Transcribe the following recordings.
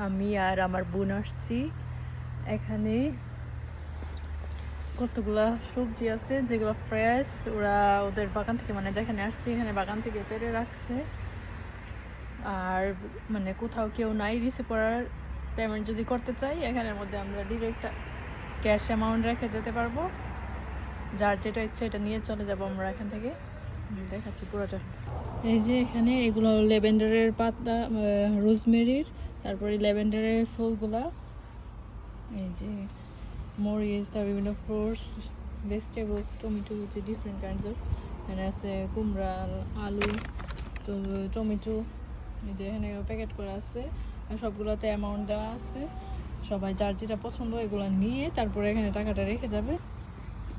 আমি আর আমার বোন আসছি। এখানে কতগুলা সবজি আছে যেগুলো ফ্রেশ, ওরা ওদের বাগান থেকে, মানে যেখানে আসছি এখানে বাগান থেকে পেরে রাখছে। আর মানে কোথাও কেউ নাই রিসিভ করার, পেমেন্ট যদি করতে চাই এখানের মধ্যে আমরা ডিরেক্ট ক্যাশ অ্যামাউন্ট রেখে যেতে পারবো। যার যেটা ইচ্ছে এটা নিয়ে চলে যাব আমরা এখান থেকে। দেখাচ্ছি পুরোটা। এই যে এখানে এগুলো ল্যাভেন্ডারের পাতা, রোজমেরির, তারপরে ল্যাভেন্ডারের ফুলগুলা, এই যে মরিচ, তার বিভিন্ন ফ্রুটস, ভেজিটেবলস, টমেটো, যে ডিফারেন্ট কাইন্ডস অফ, এখানে আছে কুমড়া, আলু, টমেটো, এই যে এখানে প্যাকেট করা আছে। আর সবগুলোতে অ্যামাউন্ট দেওয়া আছে। সবাই যার যেটা পছন্দ এগুলো নিয়ে তারপরে এখানে টাকাটা রেখে যাবে।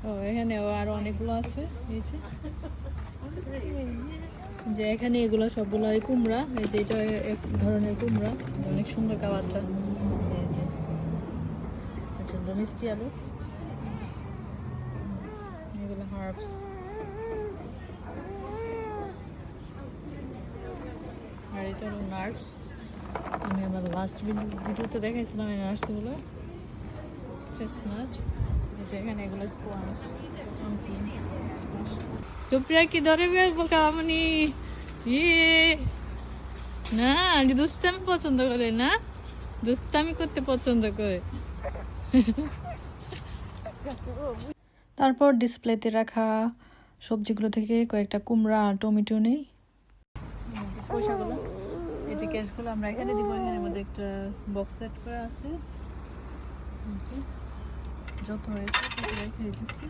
ও এখানেও আরও অনেকগুলো আছে। এই যে এখানে এগুলো সবগুলো কুমড়া, এই যে এটা এক ধরনের কুমড়া, অনেক সুন্দর কালারটা। এই যে এটা হলো মিষ্টি আলু, এগুলো হার্বস। আর এটা হলো নাটস। আমি আমার লাস্ট ভিডিওতে দেখাইছিলাম এই নাটসগুলো, চেস্টনাট। এই যে এখানে এগুলো স্কোয়াশ, পাম্পকিন, স্কোয়াশ। টুপিয়া কি ধরে বেরবো কামনি? ইয়ে না, দুষ্টামি পছন্দ করে না, দুষ্টামি করতে পছন্দ করে। তারপর ডিসপ্লেতে রাখা সবজিগুলো থেকে কয়েকটা কুমড়া আর টমেটো নেই। পয়সাগুলো, এই যে ক্যাশগুলো আমরা এখানে দিব। এখানের মধ্যে একটা বক্স সেট করা আছে, যত হয়েছে তত রেখে দিচ্ছি।